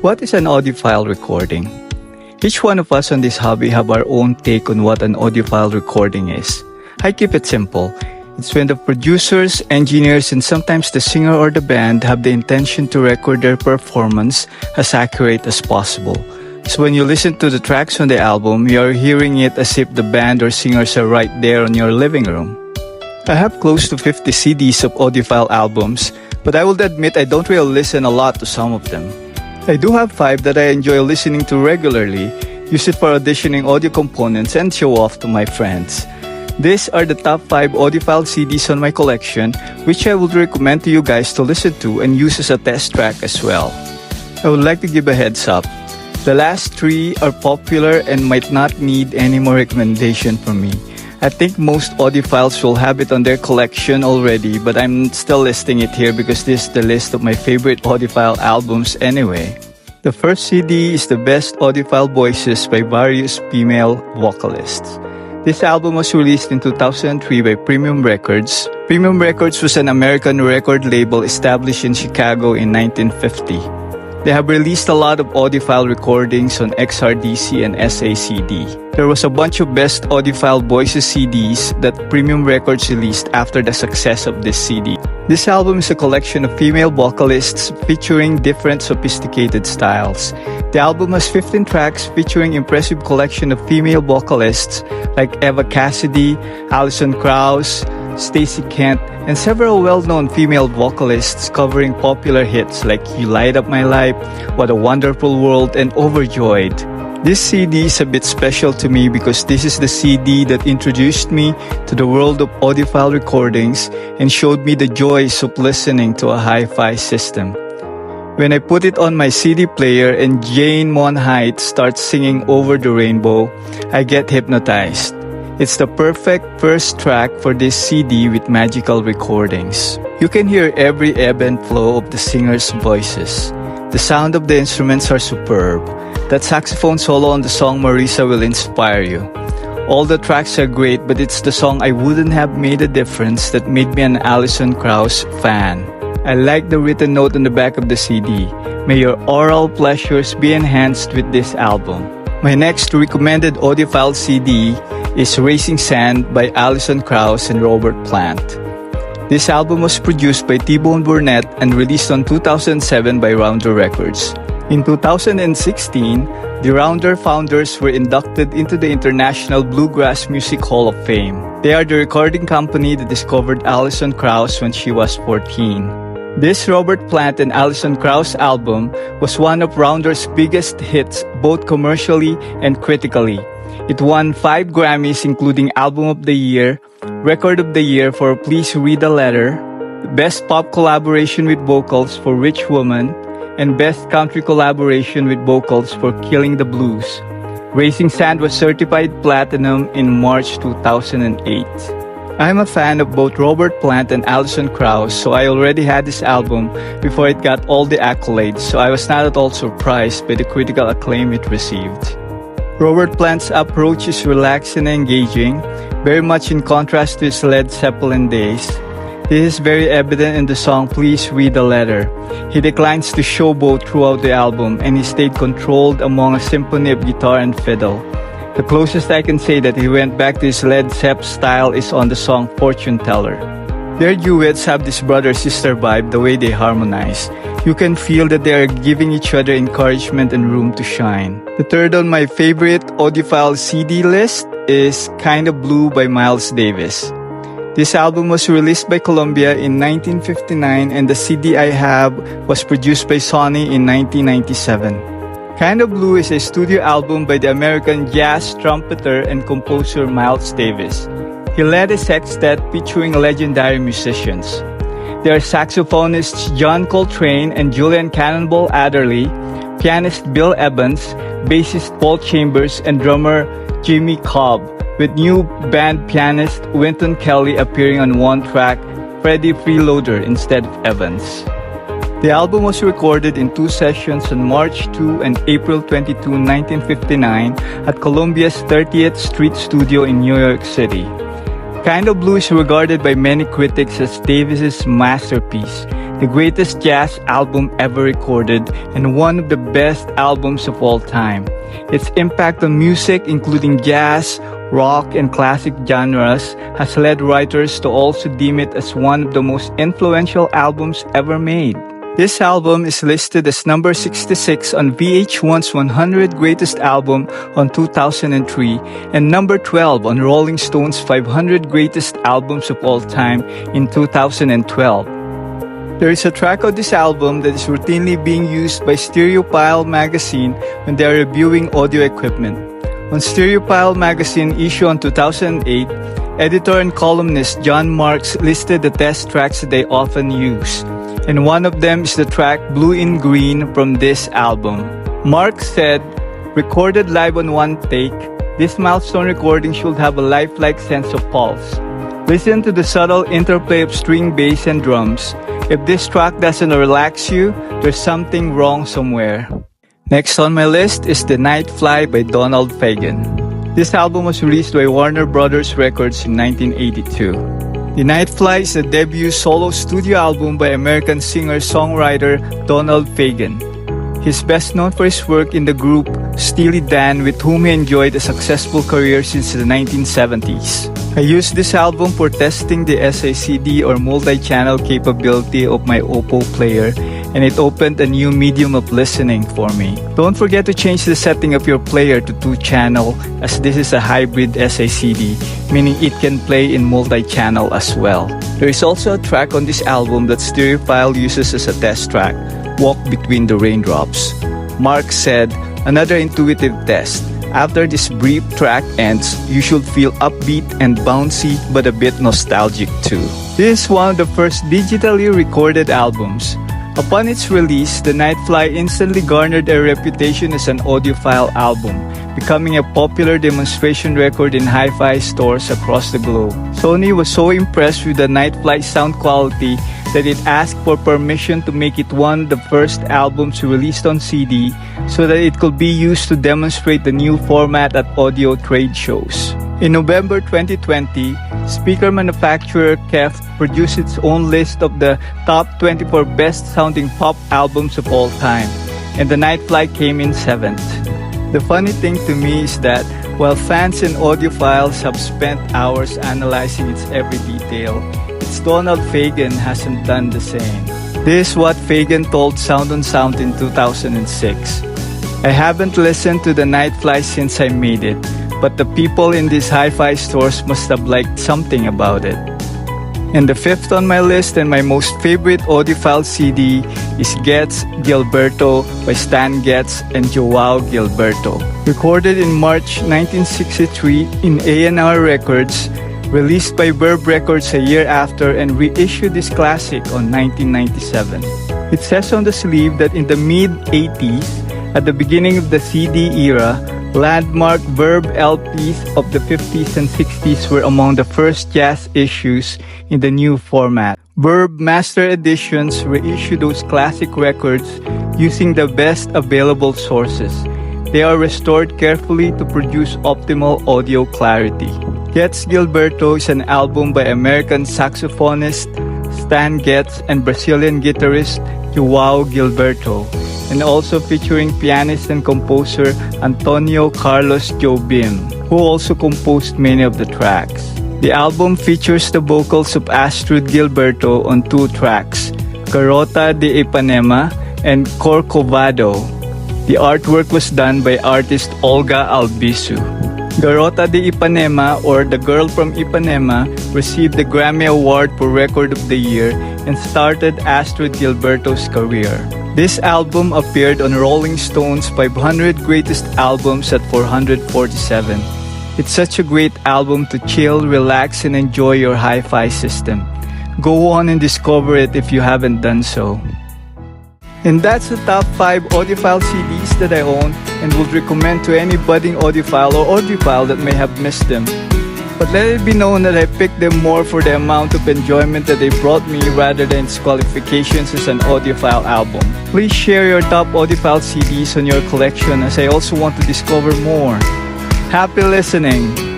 What is an audiophile recording? Each one of us on this hobby have our own take on what an audiophile recording is. I keep it simple. It's when the producers, engineers, and sometimes the singer or the band have the intention to record their performance as accurate as possible. So when you listen to the tracks on the album, you're hearing it as if the band or singers are right there in your living room. I have close to 50 CDs of audiophile albums, but I will admit I don't really listen a lot to some of them. I do have 5 that I enjoy listening to regularly, use it for auditioning audio components, and show off to my friends. These are the top 5 audiophile CDs on my collection, which I would recommend to you guys to listen to and use as a test track as well. I would like to give a heads up. The last 3 are popular and might not need any more recommendation from me. I think most audiophiles will have it on their collection already, but I'm still listing it here because this is the list of my favorite audiophile albums anyway. The first CD is the Best Audiophile Voices by various female vocalists. This album was released in 2003 by Premium Records. Premium Records was an American record label established in Chicago in 1950. They have released a lot of audiophile recordings on XRDC and SACD. There was a bunch of Best Audiophile Voices CDs that Premium Records released after the success of this CD. This album is a collection of female vocalists featuring different sophisticated styles. The album has 15 tracks featuring impressive collection of female vocalists like Eva Cassidy, Alison Krauss, Stacey Kent, and several well-known female vocalists covering popular hits like You Light Up My Life, What a Wonderful World, and Overjoyed. This CD is a bit special to me because this is the CD that introduced me to the world of audiophile recordings and showed me the joys of listening to a hi-fi system. When I put it on my CD player and Jane Monheit starts singing Over the Rainbow, I get hypnotized. It's the perfect first track for this CD with magical recordings. You can hear every ebb and flow of the singers' voices. The sound of the instruments are superb. That saxophone solo on the song Marisa will inspire you. All the tracks are great, but it's the song I Wouldn't Have Made a Difference that made me an Alison Krauss fan. I like the written note on the back of the CD. May your oral pleasures be enhanced with this album. My next recommended audiophile CD is Racing Sand by Alison Krauss and Robert Plant. This album was produced by T-Bone Burnett and released on 2007 by Rounder Records. In 2016, the Rounder founders were inducted into the International Bluegrass Music Hall of Fame. They are the recording company that discovered Alison Krauss when she was 14. This Robert Plant and Alison Krauss album was one of Rounder's biggest hits both commercially and critically. It won 5 Grammys including Album of the Year, Record of the Year for Please Read a Letter, Best Pop Collaboration with Vocals for Rich Woman, and Best Country Collaboration with Vocals for Killing the Blues. Racing Sand was certified platinum in March 2008. I'm a fan of both Robert Plant and Alison Krauss, so I already had this album before it got all the accolades, so I was not at all surprised by the critical acclaim it received. Robert Plant's approach is relaxed and engaging, very much in contrast to his Led Zeppelin days. This is very evident in the song Please Read a Letter. He declines to showboat throughout the album, and he stayed controlled among a symphony of guitar and fiddle. The closest I can say that he went back to his Led Zepp style is on the song Fortune Teller. Their duets have this brother-sister vibe the way they harmonize. You can feel that they are giving each other encouragement and room to shine. The third on my favorite audiophile CD list is Kinda Blue by Miles Davis. This album was released by Columbia in 1959 and the CD I have was produced by Sony in 1997. Kinda Blue is a studio album by the American jazz trumpeter and composer Miles Davis. He led a sextet featuring legendary musicians. There are saxophonists John Coltrane and Julian Cannonball Adderley, pianist Bill Evans, bassist Paul Chambers, and drummer Jimmy Cobb, with new band pianist Wynton Kelly appearing on one track, Freddie Freeloader instead of Evans. The album was recorded in 2 sessions on March 2 and April 22, 1959 at Columbia's 30th Street Studio in New York City. Kinda Blue is regarded by many critics as Davis's masterpiece. the greatest jazz album ever recorded, and one of the best albums of all time. Its impact on music, including jazz, rock, and classic genres, has led writers to also deem it as one of the most influential albums ever made. This album is listed as number 66 on VH1's 100 Greatest Album on 2003 and number 12 on Rolling Stone's 500 Greatest Albums of All Time in 2012. There is a track of this album that is routinely being used by Audiophile magazine when they are reviewing audio equipment. On Audiophile magazine issue on 2008, editor and columnist John Marks listed the test tracks that they often use, and one of them is the track Blue in Green from this album. Marks said, recorded live on one take, this milestone recording should have a lifelike sense of pulse. Listen to the subtle interplay of string, bass, and drums. If this track doesn't relax you, there's something wrong somewhere. Next on my list is The Night Fly by Donald Fagen. This album was released by Warner Brothers Records in 1982. The Night Fly is the debut solo studio album by American singer-songwriter Donald Fagen. He's best known for his work in the group Steely Dan, with whom he enjoyed a successful career since the 1970s. I used this album for testing the SACD or multi-channel capability of my oppo player, and it opened a new medium of listening for me. Don't forget to change the setting of your player to 2-channel, as this is a hybrid SACD, meaning it can play in multi-channel as well. There is also a track on this album that Audiophile uses as a test track, Walk Between the Raindrops. Mark said, another intuitive test. After this brief track ends, you should feel upbeat and bouncy, but a bit nostalgic too. This is one of the first digitally recorded albums. Upon its release, The Night Fly instantly garnered a reputation as an audiophile album, becoming a popular demonstration record in hi-fi stores across the globe. Sony was so impressed with The Night Fly's sound quality that it asked for permission to make it one of the first albums released on CD so that it could be used to demonstrate the new format at audio trade shows. In November 2020, speaker manufacturer KEF produced its own list of the top 24 best-sounding pop albums of all time, and The Night Fly came in 7th. The funny thing to me is that while fans and audiophiles have spent hours analyzing its every detail, its Donald Fagen hasn't done the same. This is what Fagen told Sound on Sound in 2006. I haven't listened to The Night Fly since I made it, but the people in these hi-fi stores must have liked something about it. And the 5th on my list and my most favorite audiophile CD is Getz Gilberto by Stan Getz and Joao Gilberto. Recorded in March 1963 in A&R Records, released by Verb Records a year after, and reissued this classic on 1997. It says on the sleeve that in the mid-80s, at the beginning of the CD era, landmark Verb LPs of the 50s and 60s were among the first jazz issues in the new format. Verb Master Editions reissue those classic records using the best available sources. They are restored carefully to produce optimal audio clarity. Getz Gilberto is an album by American saxophonist Stan Getz and Brazilian guitarist Joao Gilberto, and also featuring pianist and composer Antonio Carlos Jobim, who also composed many of the tracks. The album features the vocals of Astrid Gilberto on 2 tracks, Garota de Ipanema and Corcovado. The artwork was done by artist Olga Albizu. Garota de Ipanema, or The Girl from Ipanema, received the Grammy Award for Record of the Year and started Astrid Gilberto's career. This album appeared on Rolling Stone's 500 Greatest Albums at 447. It's such a great album to chill, relax, and enjoy your hi-fi system. Go on and discover it if you haven't done so. And that's the top 5 audiophile CDs that I own and would recommend to any budding audiophile or audiophile that may have missed them. But let it be known that I picked them more for the amount of enjoyment that they brought me rather than its qualifications as an audiophile album. Please share your top audiophile CDs on your collection, as I also want to discover more. Happy listening!